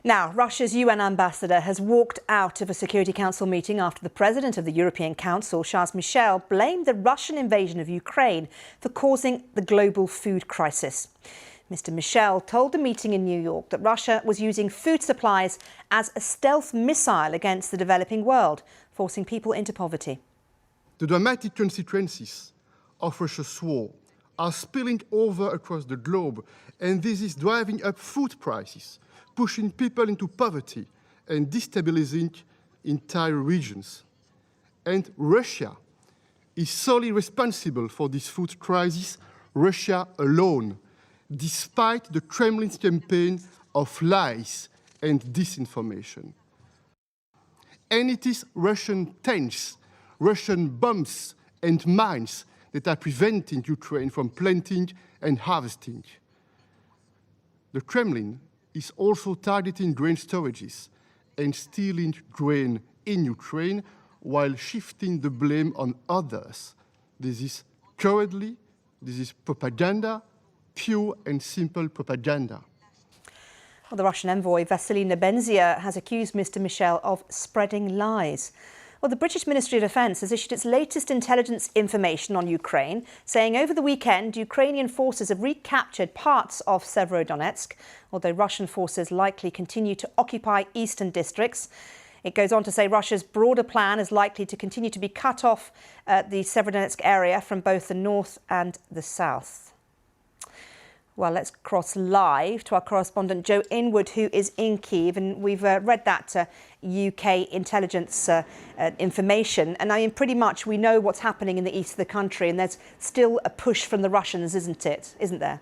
Now, Russia's UN ambassador has walked out of a Security Council meeting after the president of the European Council, Charles Michel, blamed the Russian invasion of Ukraine for causing the global food crisis. Mr. Michel told the meeting in New York that Russia was using food supplies as a stealth missile against the developing world, forcing people into poverty. The dramatic consequences of Russia's war are spilling over across the globe, and this is driving up food prices, pushing people into poverty and destabilizing entire regions. And Russia is solely responsible for this food crisis, Russia alone, despite the Kremlin's campaign of lies and disinformation. And it is Russian tanks, Russian bombs and mines that are preventing Ukraine from planting and harvesting. The Kremlin is also targeting grain storages and stealing grain in Ukraine while shifting the blame on others. This is cowardly, this is propaganda, pure and simple propaganda. Well, the Russian envoy Vasily Nebenzia has accused Mr. Michel of spreading lies. Well, the British Ministry of Defence has issued its latest intelligence information on Ukraine, saying over the weekend Ukrainian forces have recaptured parts of Severodonetsk, although Russian forces likely continue to occupy eastern districts. It goes on to say Russia's broader plan is likely to continue to be cut off the Severodonetsk area from both the north and the south. Well, let's cross live to our correspondent Joe Inwood, who is in Kyiv, and we've read that UK intelligence information. And I mean, pretty much we know what's happening in the east of the country, and there's still a push from the Russians, isn't there?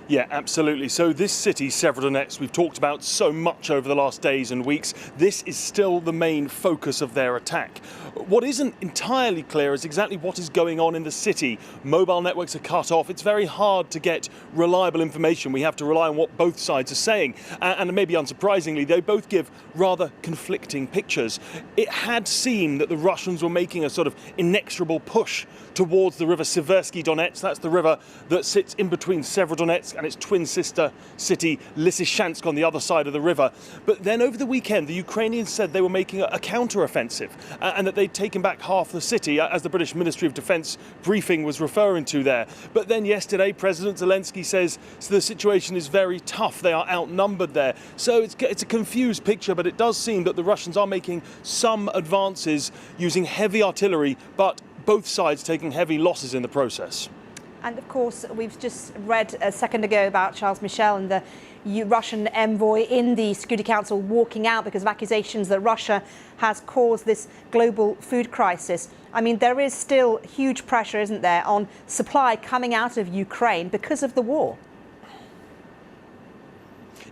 Yeah, absolutely. So this city, Severodonetsk, we've talked about so much over the last days and weeks. This is still the main focus of their attack. What isn't entirely clear is exactly what is going on in the city. Mobile networks are cut off. It's very hard to get reliable information. We have to rely on what both sides are saying. And maybe unsurprisingly, they both give rather conflicting pictures. It had seemed that the Russians were making a sort of inexorable push towards the river Seversky Donets. That's the river that sits in between Severodonetsk and its twin sister city Lysychansk on the other side of the river. But then over the weekend, the Ukrainians said they were making a counter-offensive and that they'd taken back half the city, as the British Ministry of Defence briefing was referring to there. But then yesterday, President Zelensky says the situation is very tough. They are outnumbered there. So it's a confused picture, but it does seem that the Russians are making some advances using heavy artillery, but both sides taking heavy losses in the process. And of course, we've just read a second ago about Charles Michel and the Russian envoy in the Security Council walking out because of accusations that Russia has caused this global food crisis. I mean, there is still huge pressure, isn't there, on supply coming out of Ukraine because of the war.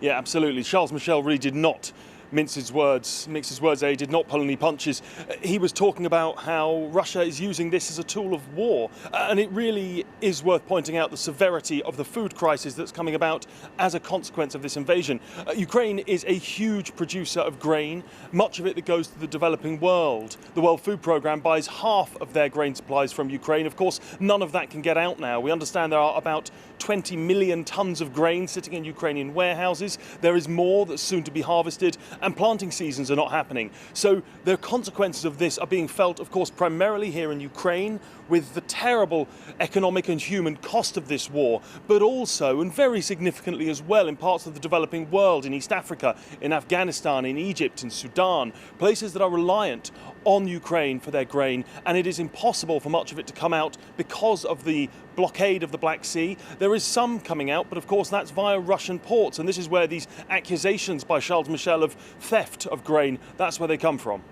Yeah, absolutely. Charles Michel really did not mince his words, he did not pull any punches. He was talking about how Russia is using this as a tool of war. And it really is worth pointing out the severity of the food crisis that's coming about as a consequence of this invasion. Ukraine is a huge producer of grain, much of it that goes to the developing world. The World Food Programme buys half of their grain supplies from Ukraine. Of course, none of that can get out now. We understand there are about 20 million tons of grain sitting in Ukrainian warehouses. There is more that's soon to be harvested, and planting seasons are not happening. So the consequences of this are being felt, of course, primarily here in Ukraine, with the terrible economic and human cost of this war, but also, and very significantly as well, in parts of the developing world, in East Africa, in Afghanistan, in Egypt, in Sudan, places that are reliant on Ukraine for their grain, and it is impossible for much of it to come out because of the blockade of the Black Sea. There is some coming out, but of course that's via Russian ports, and this is where these accusations by Charles Michel of theft of grain, that's where they come from.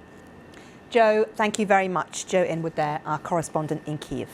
Joe, thank you very much. Joe Inwood there, our correspondent in Kyiv.